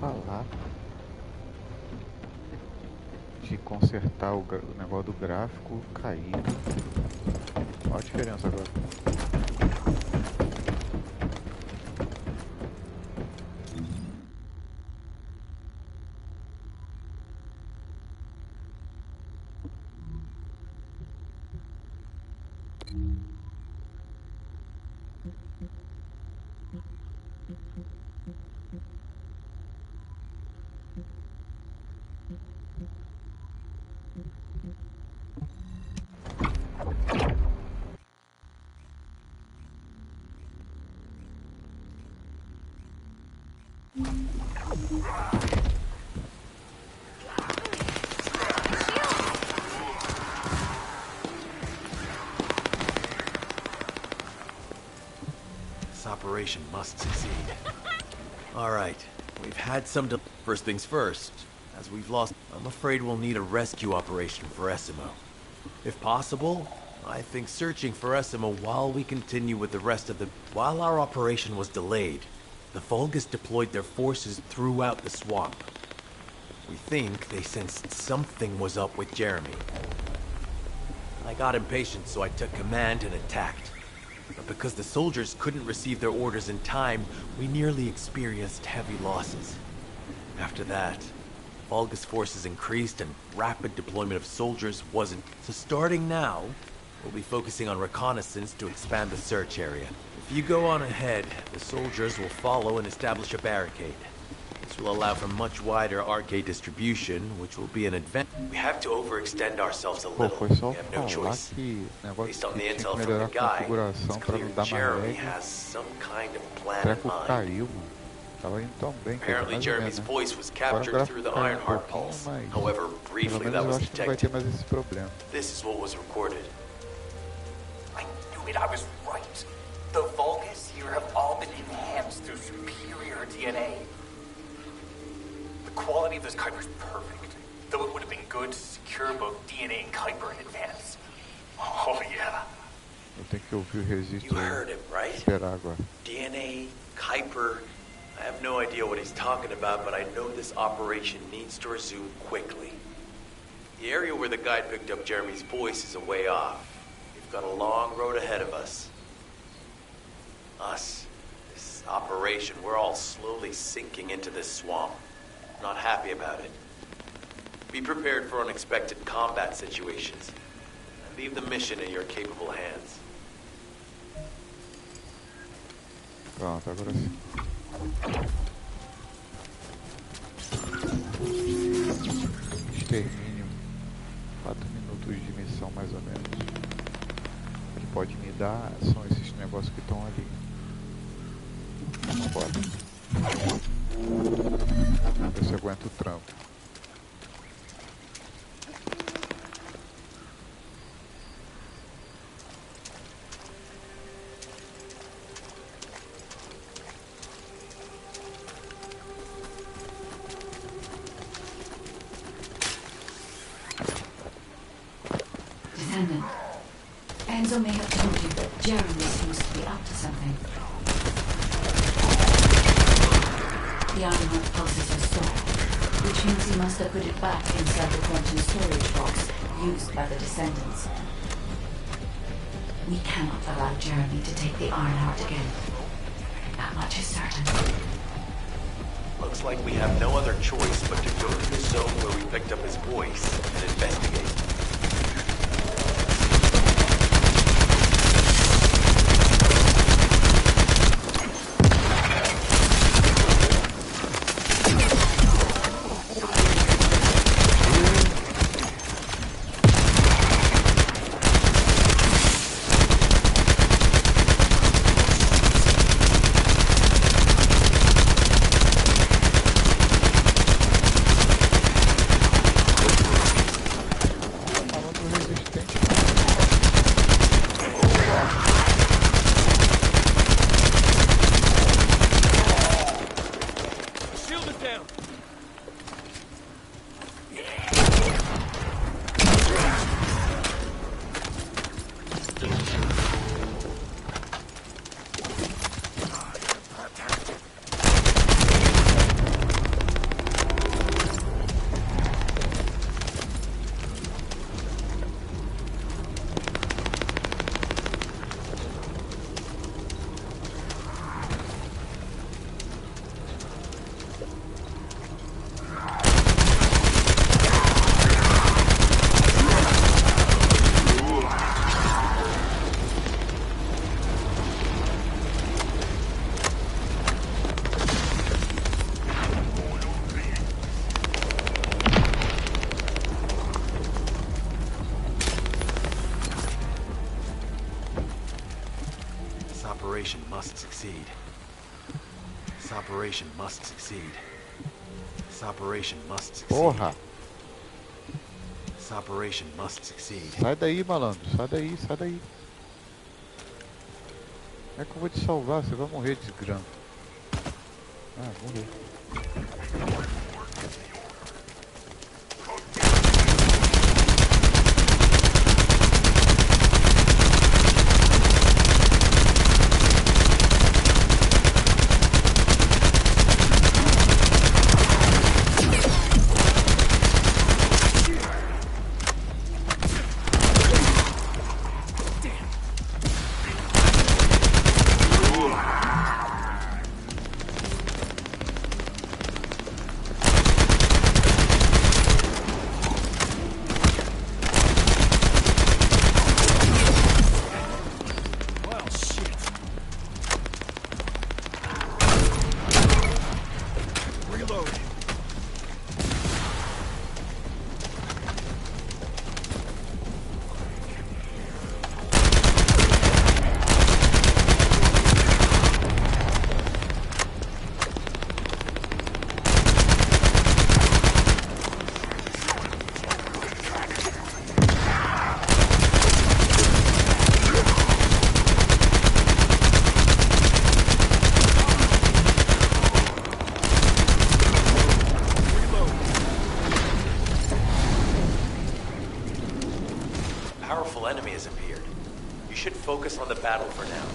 falar de consertar o negócio do gráfico caído. Olha a diferença agora. This operation must succeed. All right, we've had some First things first, as we've lost, I'm afraid we'll need a rescue operation for Essimo. If possible, I think searching for Essimo while we continue with the rest of the... While our operation was delayed, the Vulgus deployed their forces throughout the swamp. We think they sensed something was up with Jeremy. I got impatient, so I took command and attacked. But because the soldiers couldn't receive their orders in time, we nearly experienced heavy losses. After that, Vulgus forces increased and rapid deployment of soldiers wasn't. So starting now, we'll be focusing on reconnaissance to expand the search area. If you go on ahead, the soldiers will follow and establish a barricade. This will allow for much wider arcade distribution, which will be an advantage. We have to overextend ourselves a little. Foi só We have no falar choice. que negócio Based on que the tinha intel que from melhorar the a guy, configuração it's pra clear não dar mais Jeremy lag. has some kind of O plan in treco mind. caiu, mano. Tava indo tão bem que Apparently, mais ou Jeremy's menos, né? voice was Agora o captured through gráfico the caiu Ironheart pouquinho, pulse. mas However, pelo briefly menos that eu was acho que não vai ter detected. mais esse problema. This is what was recorded. I knew it, I was right. The Vulgus here have all been enhanced through superior DNA. The quality of this Kuiper's perfect, though it would have been good to secure both DNA and Kuiper in advance. Oh yeah. Eu tenho que ouvir o registro You heard him, e right? esperar agora. DNA, Kuiper. I have no idea what he's talking about, but I know this operation needs to resume quickly. The area where the guide picked up Jeremy's voice is a way off. We've got a long road ahead of us. This operation, we're all slowly sinking into this swamp. Not happy about it. Be prepared for unexpected combat situations. And leave the mission in your capable hands. Pronto, agora sim. Extermínio. 4 minutos de missão mais ou menos. O que pode me dar são esses negócios que estão ali. Bora. Ver se aguenta o trampo. Descendant, Enzo may have told you that Jeremy seems to be up to something. The Ironheart pulses are stored, which means he must have put it back inside the quantum storage box used by the Descendants. We cannot allow Jeremy to take the Ironheart again. That much is certain. Looks like we have no other choice but to go to the zone where we picked up his voice and investigate. succeed. This operation must succeed. This operation must succeed. Porra! This operation must succeed. Sai daí, malandro. Sai daí, sai daí. Como é que eu vou te salvar? Você vai morrer, desgrama. Ah, morreu. Powerful enemy has appeared. You should focus on the battle for now.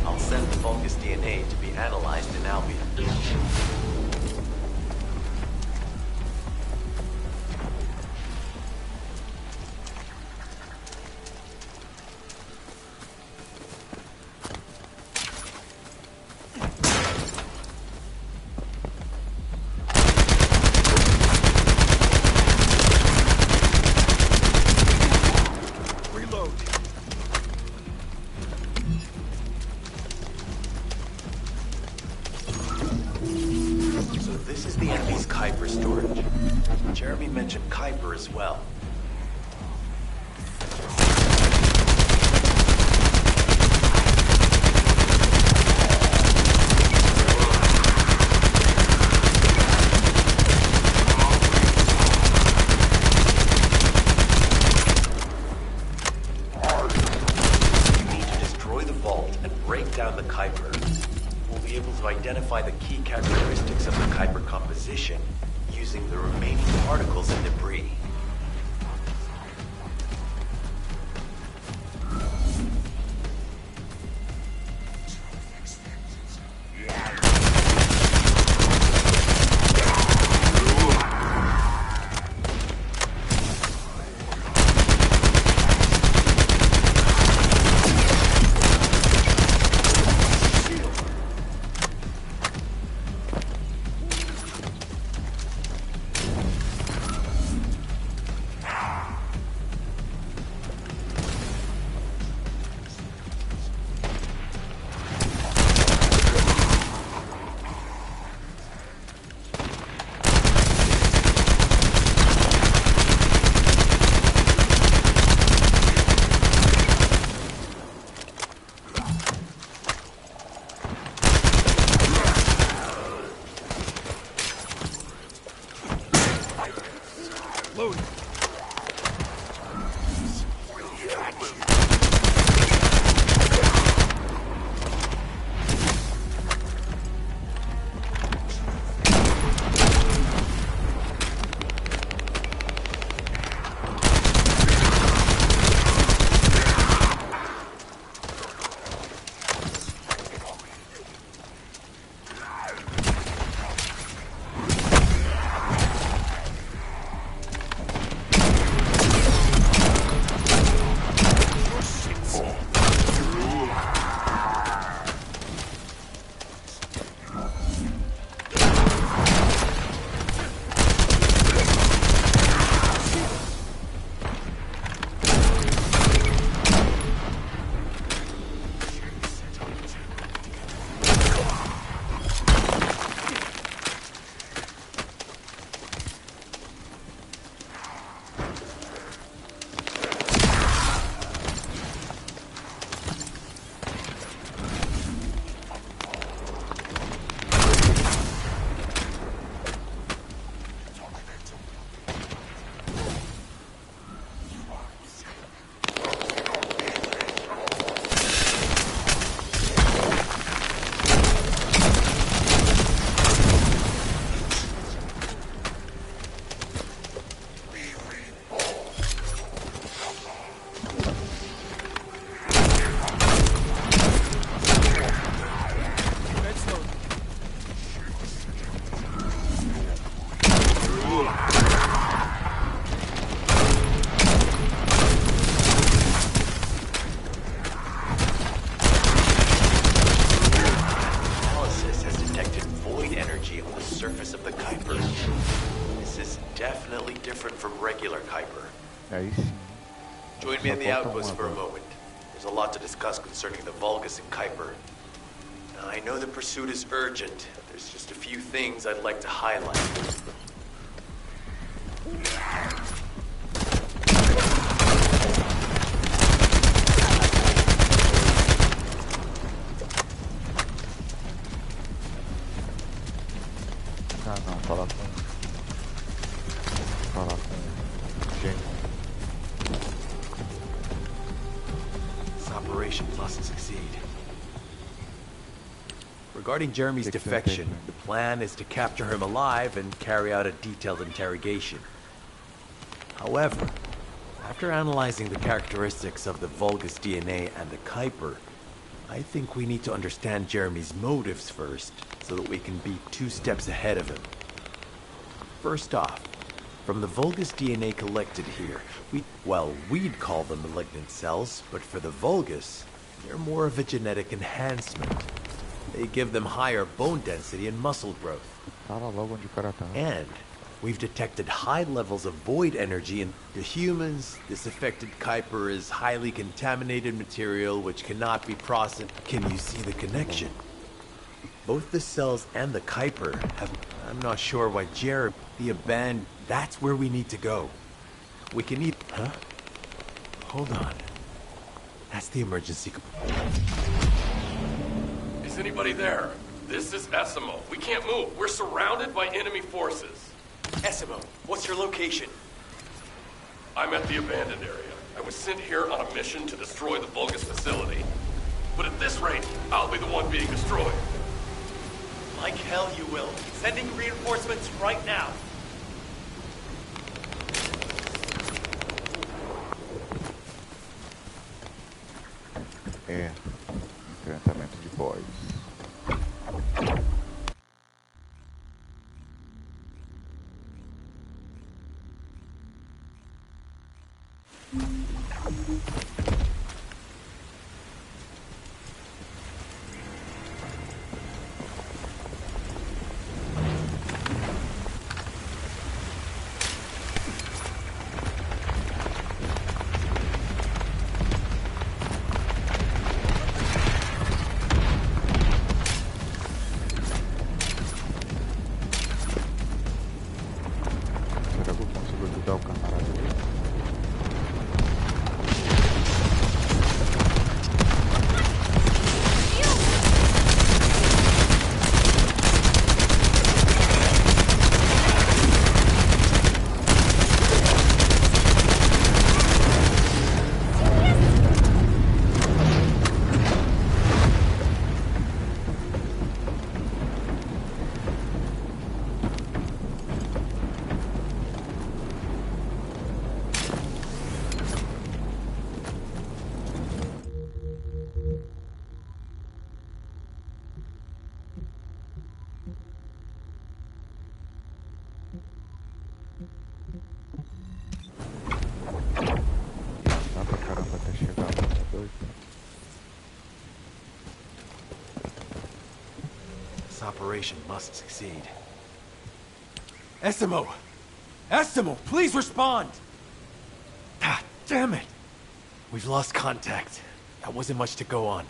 I'll send the Vulgus DNA to be analyzed in Albion. This is the enemy's Kuiper storage. Jeremy mentioned Kuiper as well. Identify the key characteristics of the Kuiper composition using the remaining particles and debris. Aí sim. Join me in the outpost for a moment. There's a lot to discuss concerning the Vulgus and Kuiper. Now, I know the pursuit is urgent. There's just a few things I'd like to highlight. Ah não, falar com gente. This operation must succeed. Regarding Jeremy's defection, the plan is to capture him alive and carry out a detailed interrogation. However, after analyzing the characteristics of the Vulgus DNA and the Kuiper, I think we need to understand Jeremy's motives first, so that we can be 2 steps ahead of him. First off, from the Vulgus DNA collected here, we'd call them malignant cells, but for the Vulgus, they're more of a genetic enhancement. They give them higher bone density and muscle growth. Fala logo onde o cara tá. And we've detected high levels of void energy in the humans. This affected Kuiper is highly contaminated material which cannot be processed. Can you see the connection? Both the cells and the Kuiper have... I'm not sure why Jeremy, the That's where we need to go. We can need... Huh? Hold on. That's the emergency... Is anybody there? This is Essimo. We can't move. We're surrounded by enemy forces. Essimo, what's your location? I'm at the abandoned area. I was sent here on a mission to destroy the Vulgus facility. But at this rate, I'll be the one being destroyed. Like hell you will. Sending reinforcements right now. É, enfrentamento de boss. Será que eu consigo ajudar o camarada ali? Dá pra caramba até chegar lá, tá doido? This operation must succeed. Essimo! Essimo, please respond! Ah, damn it! We've lost contact. That wasn't much to go on.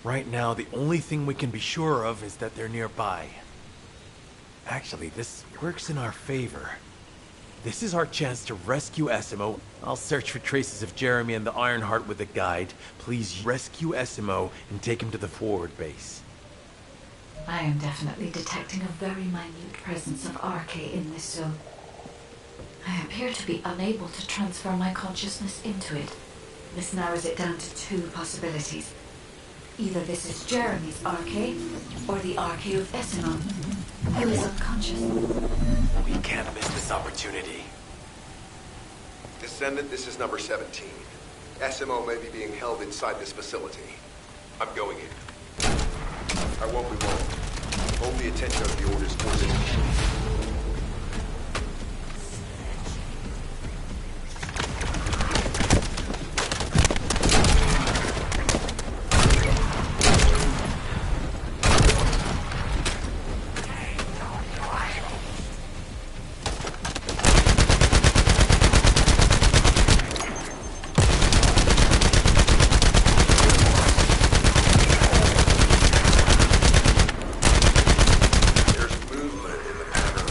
Right now, the only thing we can be sure of is that they're nearby. Actually, this works in our favor. This is our chance to rescue Essimo. I'll search for traces of Jeremy and the Ironheart with a guide. Please rescue Essimo and take him to the forward base. I am definitely detecting a very minute presence of RK in this zone. I appear to be unable to transfer my consciousness into it. This narrows it down to two possibilities. Either this is Jeremy's RK, or the RK of Essimo, who is unconscious. We can't miss this opportunity. Descendant, this is number 17. SMO may be being held inside this facility. I'm going in. I won't be long. Hold the attention of the orders forces. There's movement in the pattern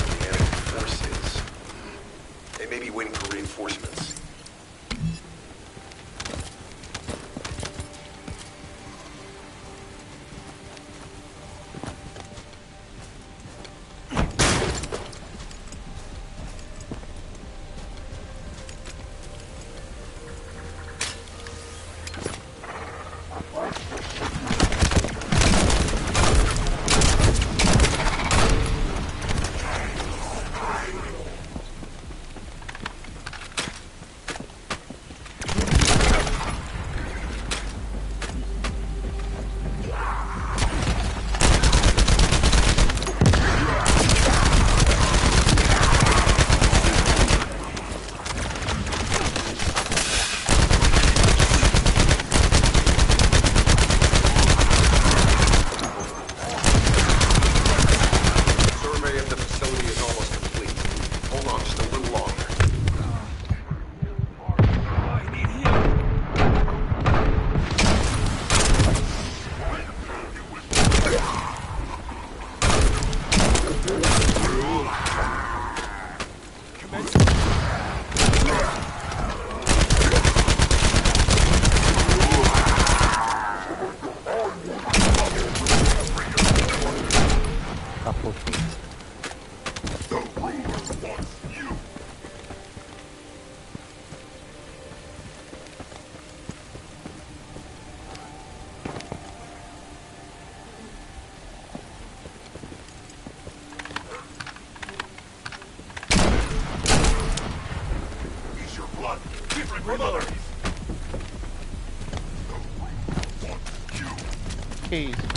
Que isso?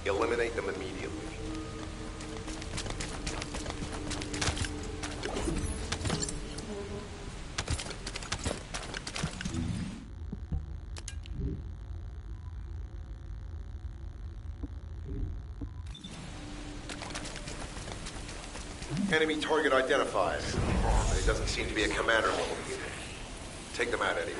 Eliminate them immediately. Enemy target identified. But it doesn't seem to be a commander level unit. Take them out anyway.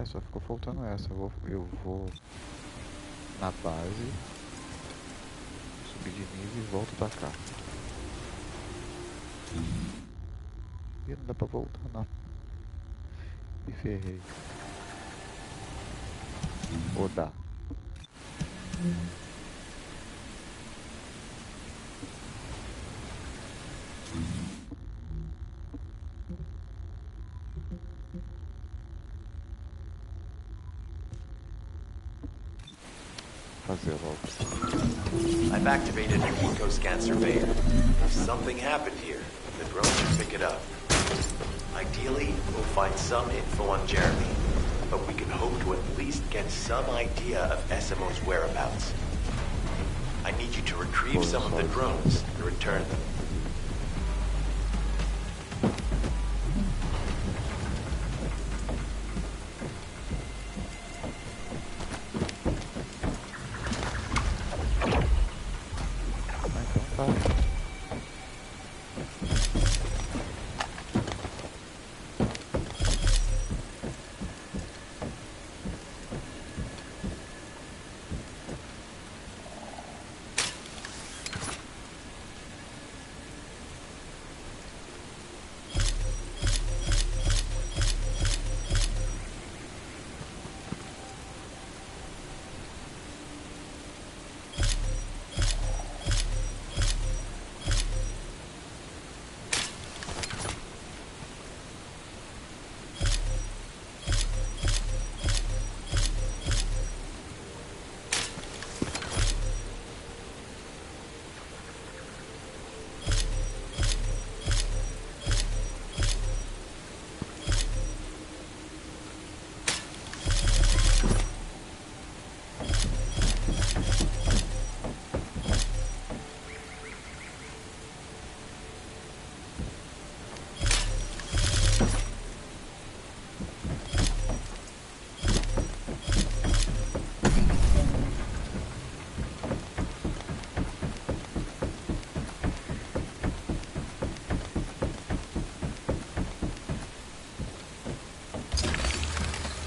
Só ficou faltando essa. Eu vou na base, subir de nível e volto pra cá. E não dá pra voltar não. Me ferrei. Ou dá. fazer logo. I've activated an eco-scan surveyor. If something happened here, the drone should pick it up. Ideally, we'll find some info on Jeremy, but we can hope to at least get some idea of SMO's whereabouts. I need you to retrieve some of the drones and return them.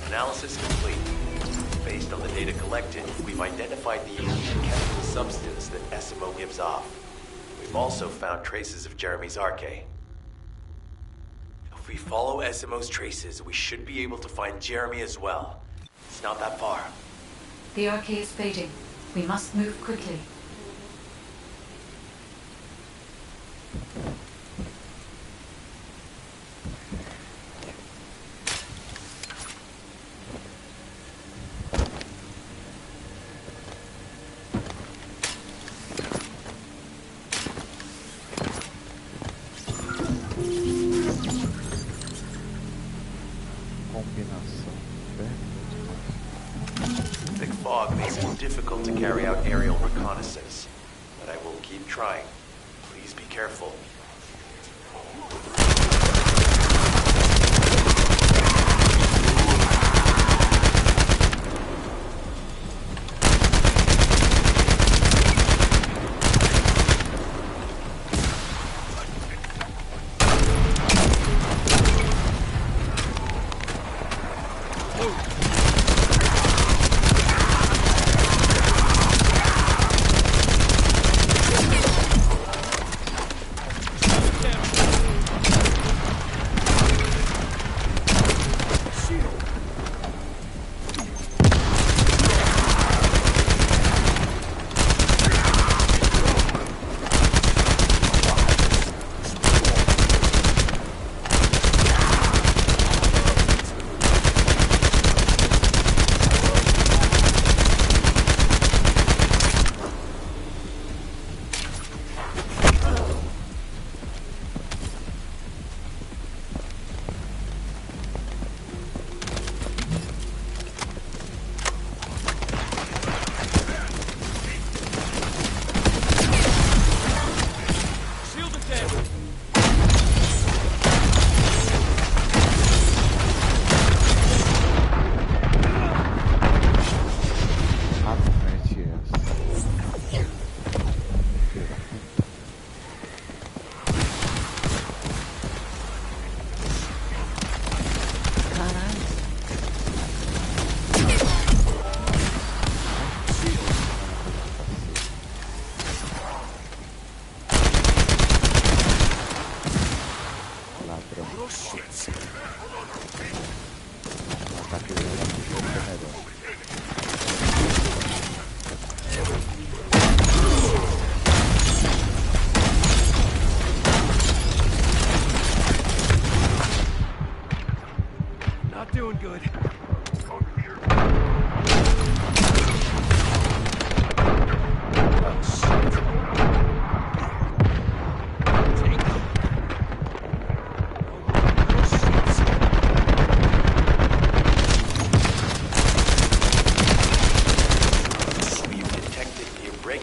Analysis complete. Based on the data collected, we've identified the unique chemical substance that SMO gives off. We've also found traces of Jeremy's arche. If we follow SMO's traces, we should be able to find Jeremy as well. It's not that far. The arche is fading. We must move quickly. Thick fog makes it difficult to carry out aerial reconnaissance, but I will keep trying. Please be careful.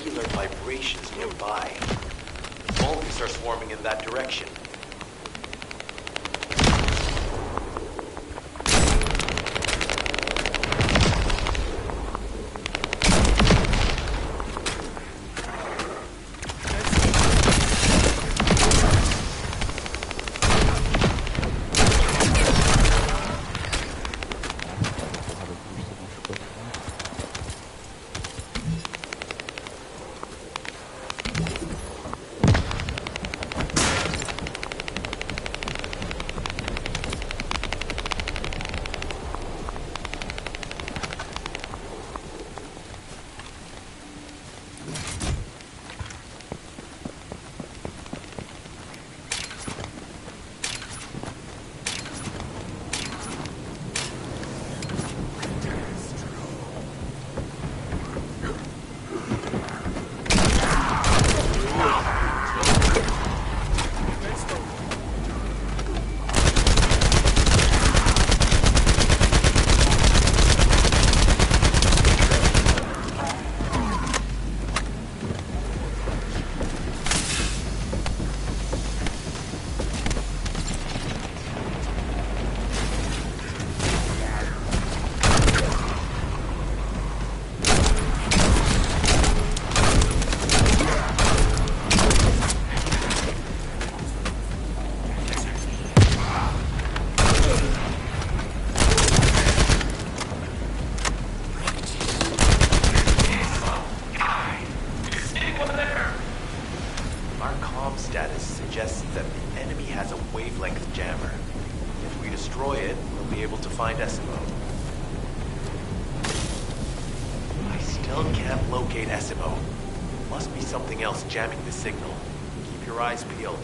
irregular vibrations nearby. The Vulcans are swarming in that direction. Jamming the signal. Keep your eyes peeled.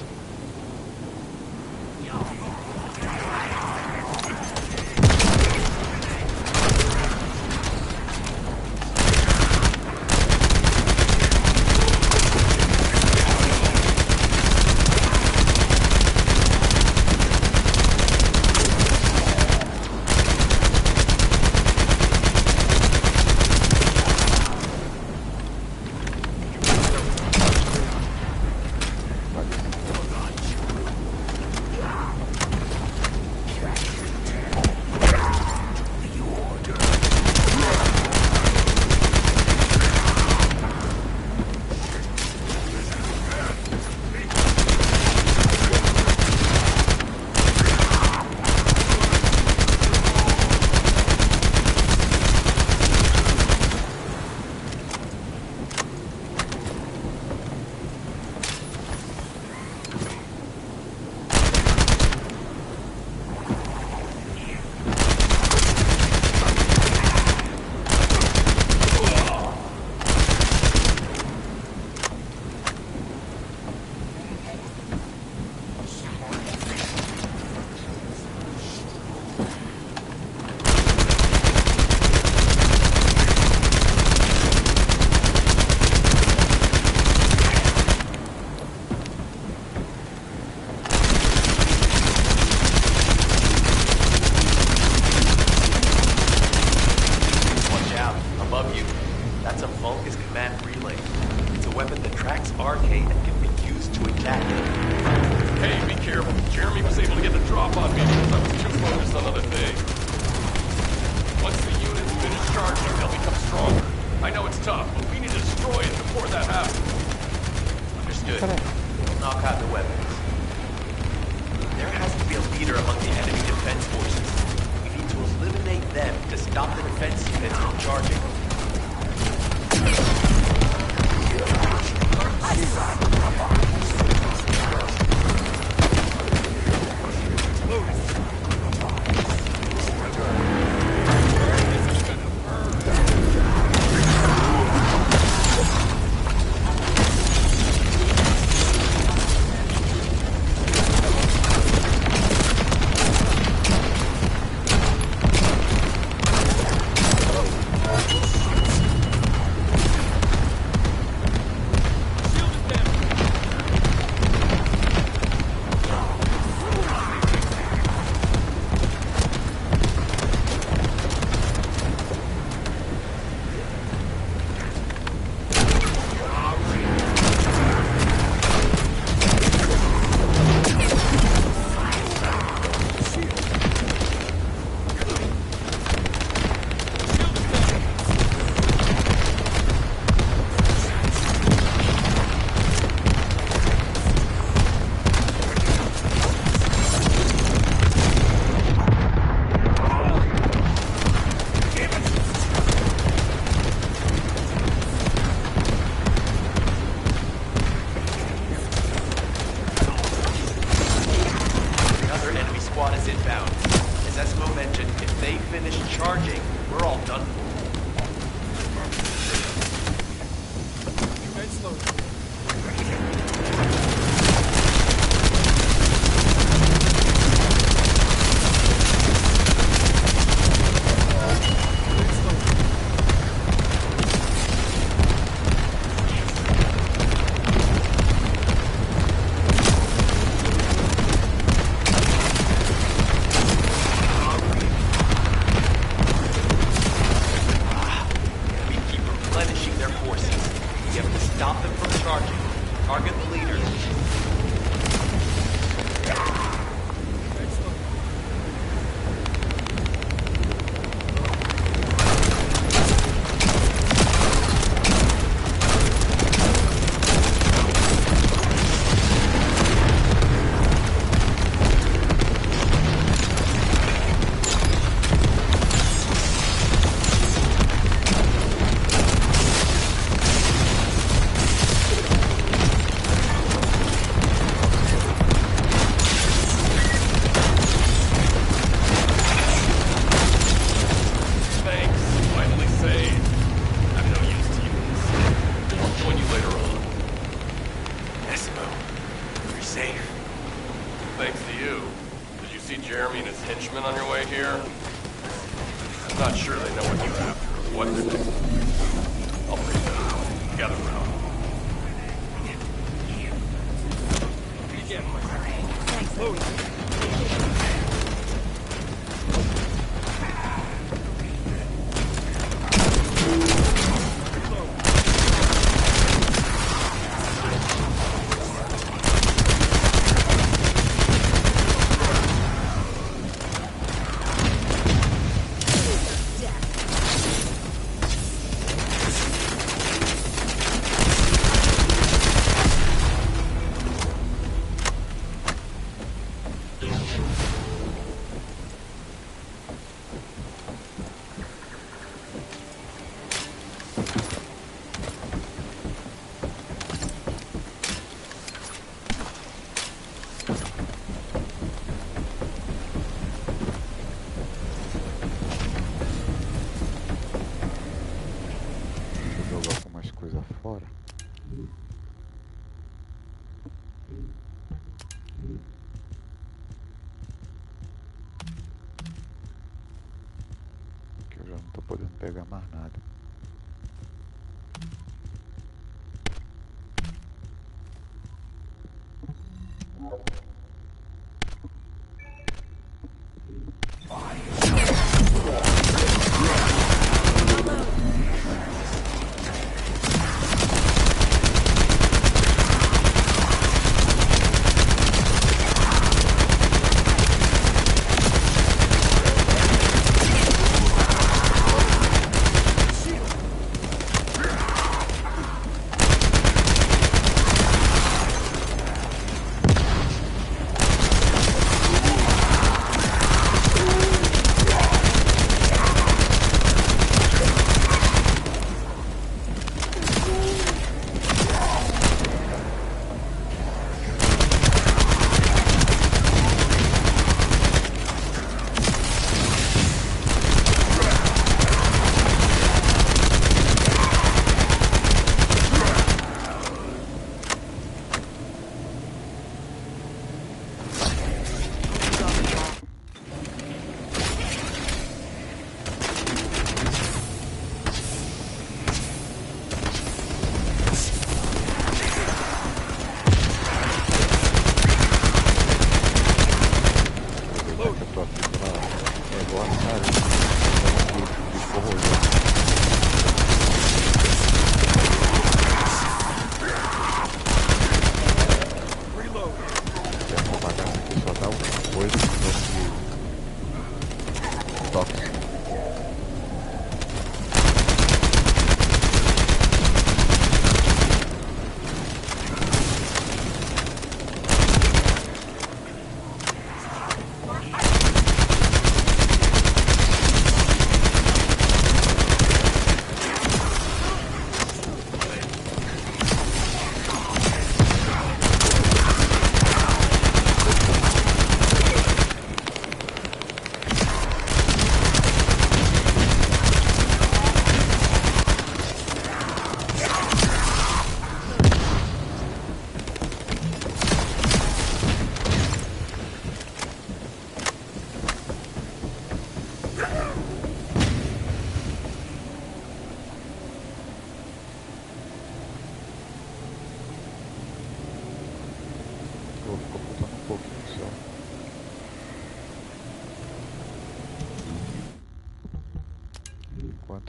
Podendo pegar mais nada.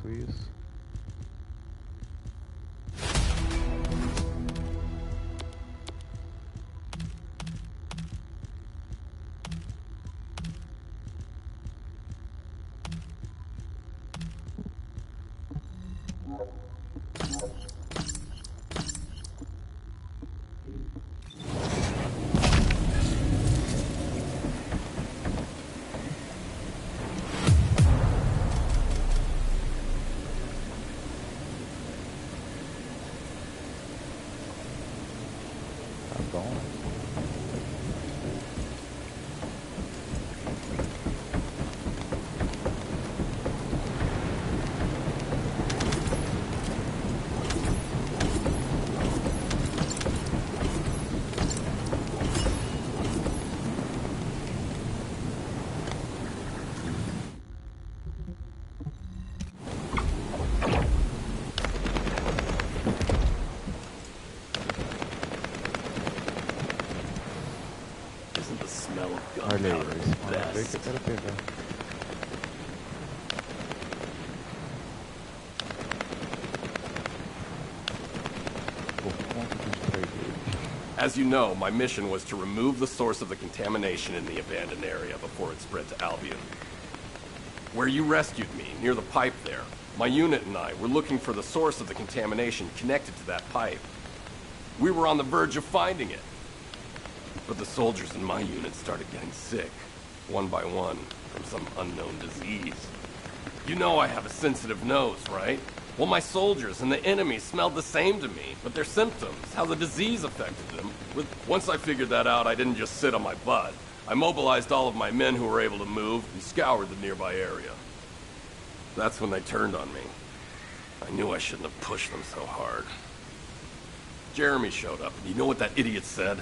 enquanto isso. Tá bom. Isn't the smell of Olha aí, gunpowder esse the maluco aí que eu best? quero pegar. Por conta dos traidores. As you know, my mission was to remove the source of the contamination in the abandoned area before it spread to Albion. Where you rescued me, near the pipe there, my unit and I were looking for the source of the contamination connected to that pipe. We were on the verge of finding it. But the soldiers in my unit started getting sick, one by one, from some unknown disease. You know I have a sensitive nose, right? Well, my soldiers and the enemy smelled the same to me, but their symptoms, how the disease affected them. Once I figured that out, I didn't just sit on my butt. I mobilized all of my men who were able to move and scoured the nearby area. That's when they turned on me. I knew I shouldn't have pushed them so hard. Jeremy showed up, and you know what that idiot said?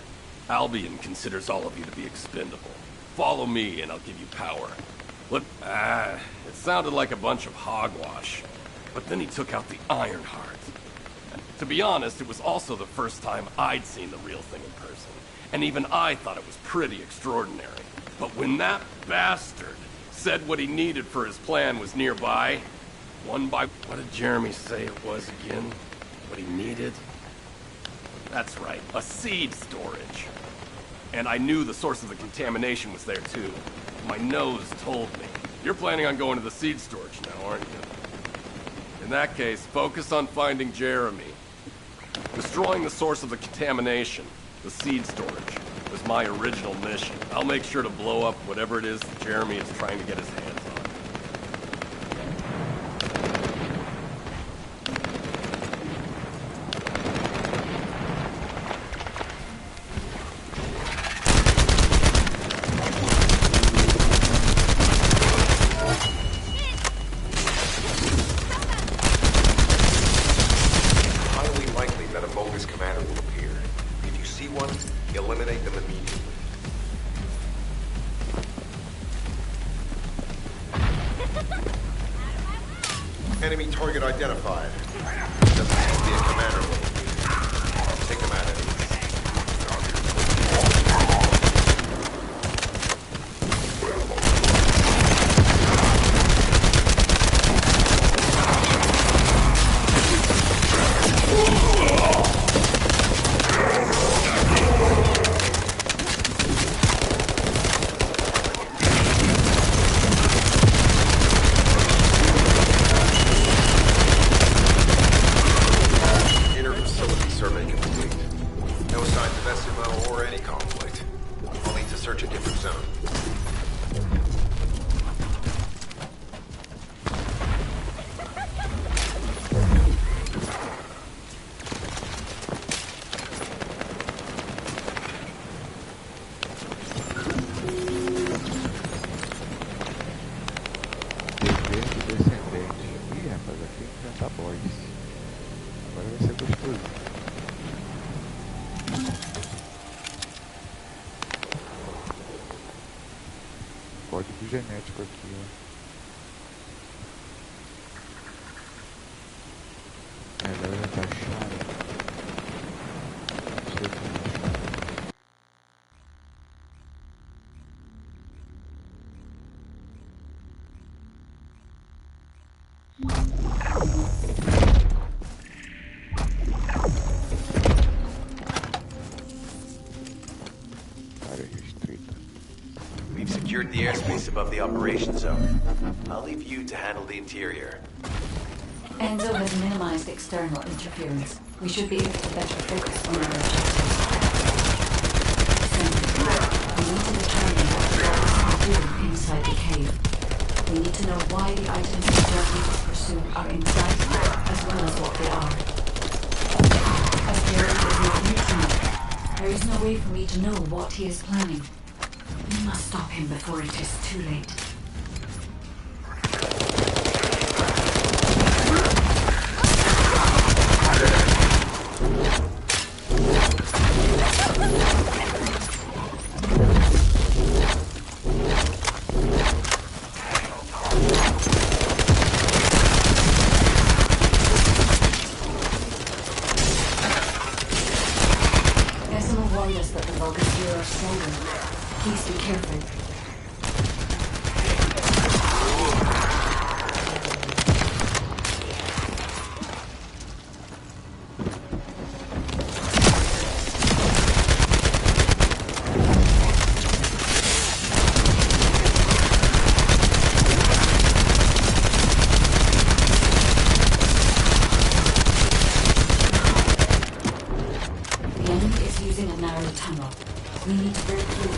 Albion considers all of you to be expendable. Follow me, and I'll give you power. Look, it sounded like a bunch of hogwash. But then he took out the Ironheart. And to be honest, it was also the first time I'd seen the real thing in person. And even I thought it was pretty extraordinary. But when that bastard said what he needed for his plan was nearby, one by... What did Jeremy say it was again? What he needed? That's right, a seed storage. And I knew the source of the contamination was there too. My nose told me. You're planning on going to the seed storage now, aren't you? In that case, focus on finding Jeremy. Destroying the source of the contamination, the seed storage, was my original mission. I'll make sure to blow up whatever it is that Jeremy is trying to get his hands on. Highly likely that a bogus commander will appear. If you see one, eliminate them immediately. Enemy target identified. Doesn't seem to be a commander looking. Take them out anyway. Inner facility survey complete. No signs of SMO or any conflict. I'll need to search a different zone. Dever do Descendente. Ih, rapaz, aqui enfrentar boss. Agora vai ser gostoso. Código genético aqui, ó. Melhor tá achando. Não sei como achar. secured the airspace above the operation zone. I'll leave you to handle the interior. Enzo has minimized external interference. We should be able to better focus on our objectives. We need to determine what the Volgus are doing inside the cave. We need to know why the items that Jeremy is pursuing are inside, as well as what they are. As Jeremy is not here tonight, there is no way for me to know what he is planning. We must stop him before it is too late. Please be careful. The enemy is using a narrow tunnel. We need to break through.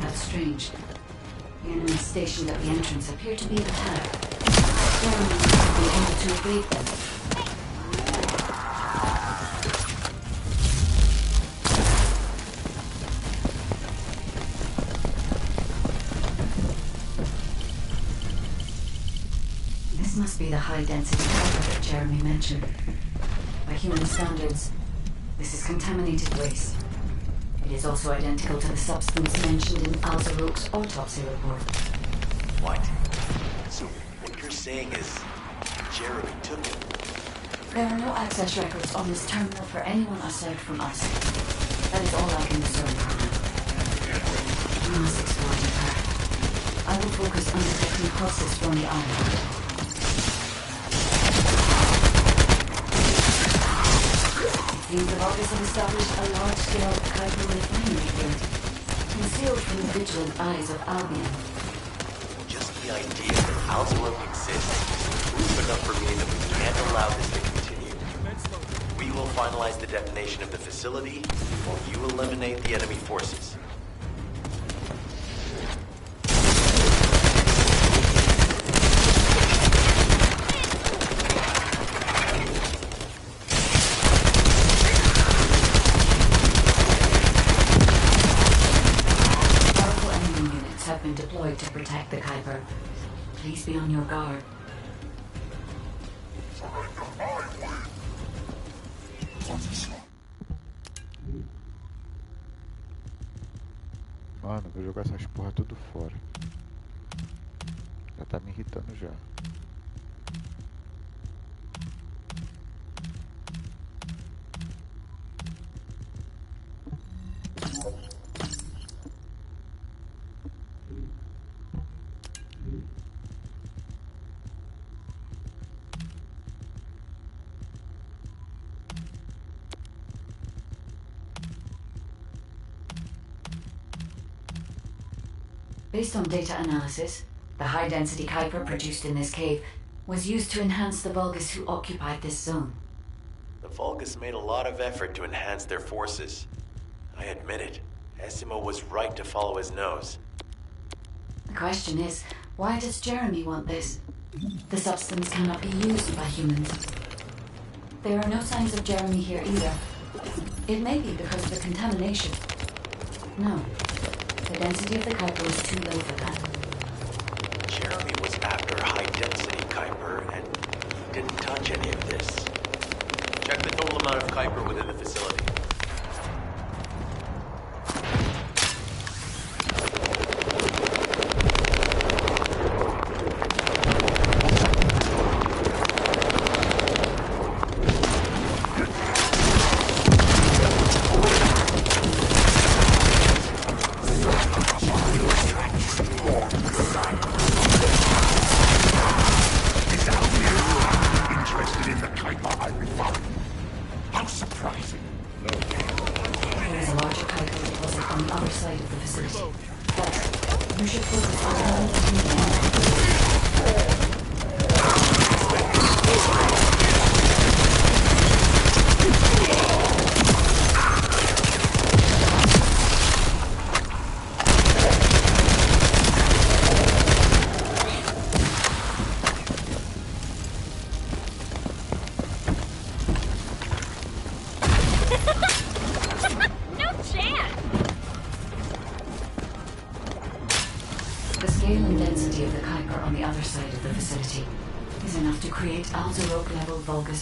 That's strange. The enemy stationed at the entrance appear to be attacked. Jeremy must be able to evade them. This must be the high-density copper that Jeremy mentioned. By human standards, this is contaminated waste. It is also identical to the substance mentioned in Alzaroke's autopsy report. What? So, what you're saying is, Jeremy took it? There are no access records on this terminal for anyone aside from us. That is all I can discern for now. We must explore deeper. I will focus on detecting pulses from the island. The Volgus have established a large-scale Kuiper refinery here, concealed from the vigilant eyes of Albion. Just the idea that Alzaroke exists is proof enough for me that we can't allow this to continue. We will finalize the detonation of the facility, while you eliminate the enemy forces. Deployed to protect the Kuiper. Please be on your guard. Mano, vou jogar essas porra tudo fora. Já tá me irritando já. Based on data analysis, the high-density Kuiper produced in this cave was used to enhance the Volgus who occupied this zone. The Volgus made a lot of effort to enhance their forces. I admit it. Essimo was right to follow his nose. The question is, why does Jeremy want this? The substance cannot be used by humans. There are no signs of Jeremy here either. It may be because of the contamination. No. The density of the Kuiper was too low for that. Jeremy was after high-density Kuiper, and he didn't touch any of this. Check the total amount of Kuiper within the facility.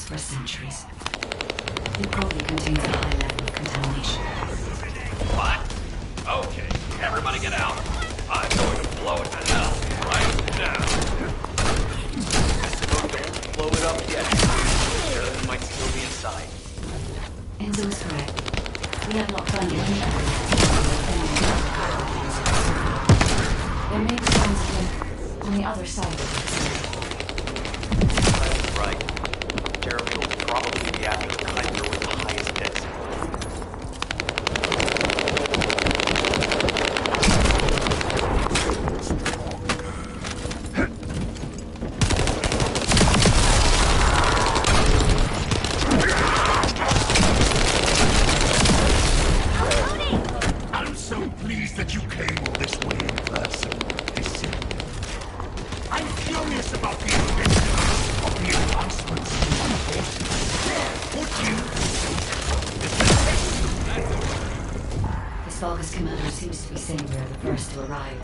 For centuries. It probably contains a high level of contamination. What? Okay, everybody get out. I'm going to blow it to hell right now. Don't blow it up yet. It might still be inside. Enzo is correct. We have not found any evidence. There may be signs of him on the other side of the facility. I was right. Jeremy will probably be after the Kuiper with the highest density. I'm so pleased that you came all this way in person. I'm curious about the adventures of the advancements on horses. Would you? This Vulgus commander seems to be saying we are the first to arrive.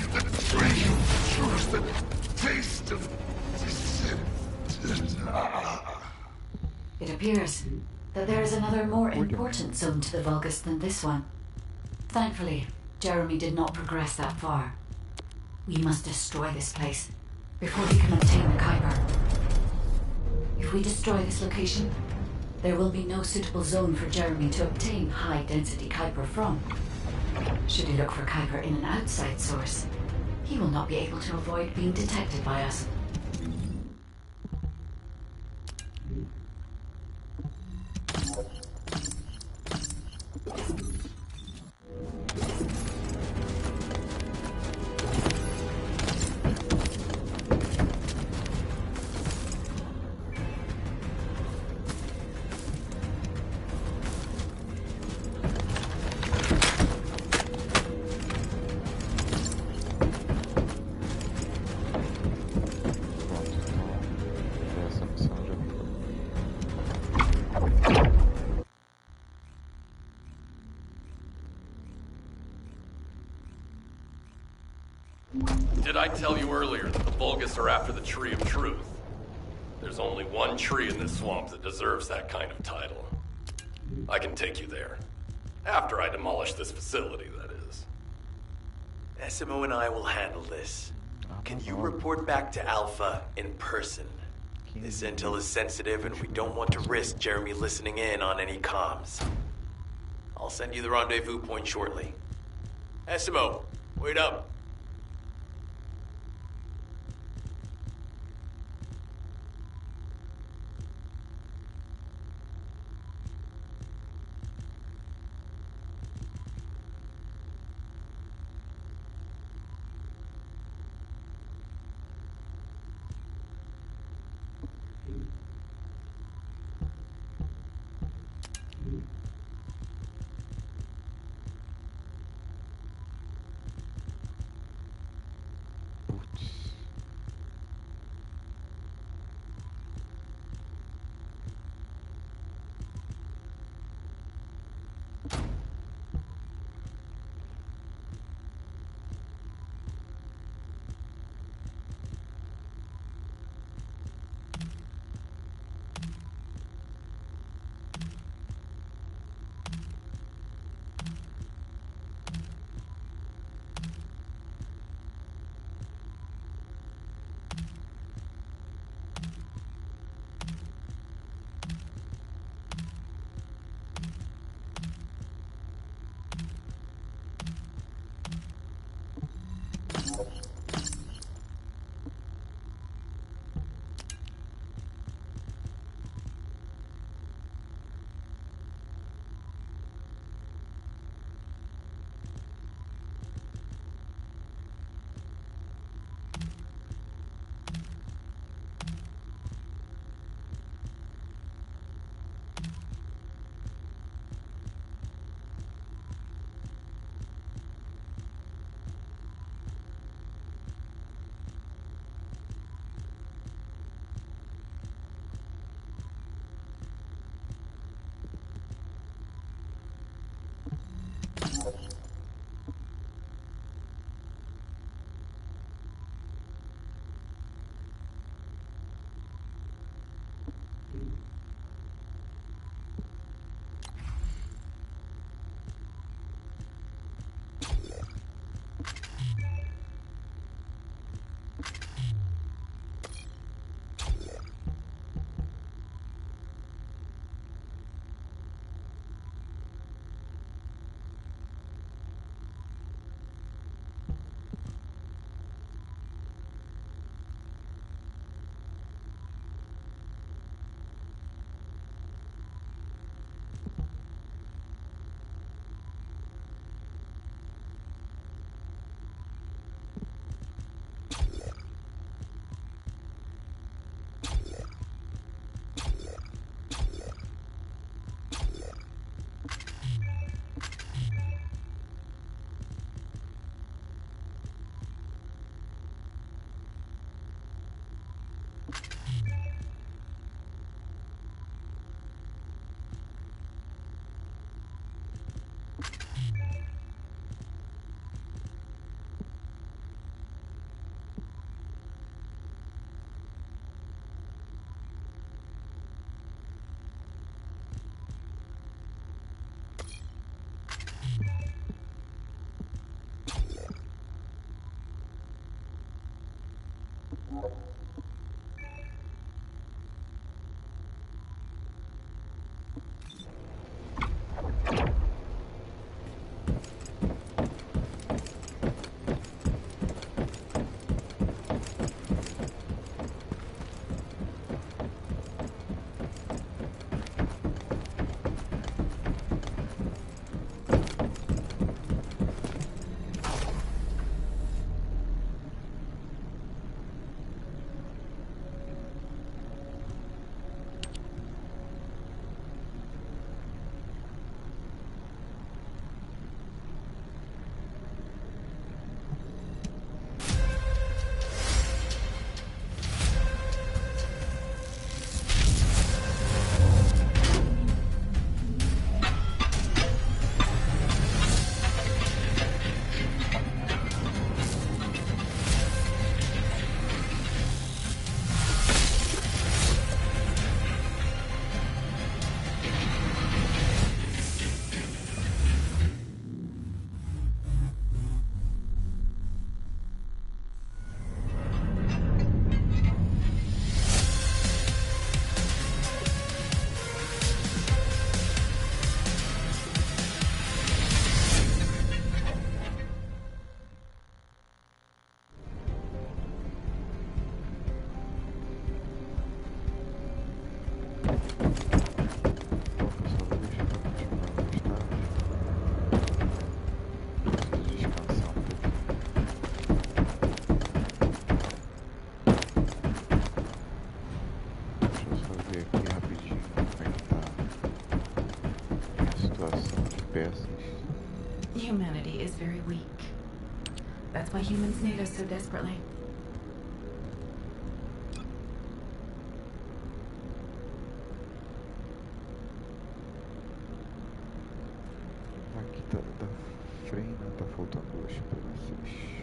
Give the train choose the taste of descent. It appears that there is another more important zone to the Vulgus than this one. Thankfully, Jeremy did not progress that far. We must destroy this place before he can obtain the Kuiper. If we destroy this location, there will be no suitable zone for Jeremy to obtain high-density Kuiper from. Should he look for Kuiper in an outside source, he will not be able to avoid being detected by us. Did I tell you earlier that the Vulgus are after the Tree of Truth? There's only one tree in this swamp that deserves that kind of title. I can take you there. After I demolish this facility, that is. Essimo and I will handle this. Can you report back to Alpha in person? This intel is sensitive and we don't want to risk Jeremy listening in on any comms. I'll send you the rendezvous point shortly. Essimo, wait up. Humanity is very weak. That's why humans need us so desperately. Aqui da frente tá faltando duas peças.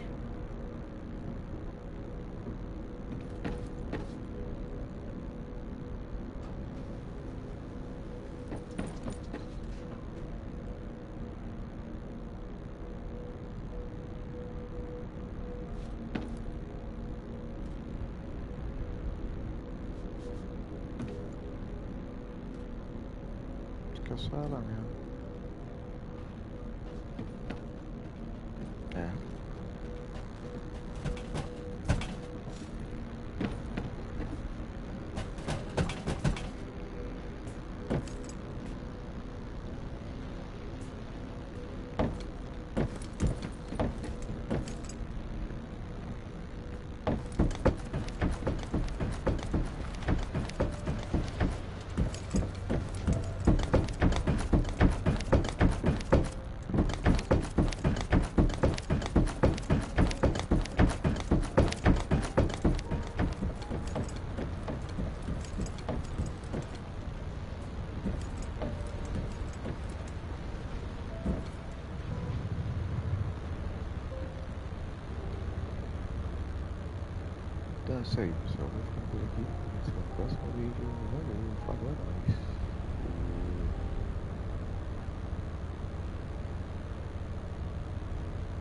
Acho que é só ela mesmo. É. Então é isso aí, pessoal. Vou ficando por aqui. No próximo vídeo. Valeu, falou.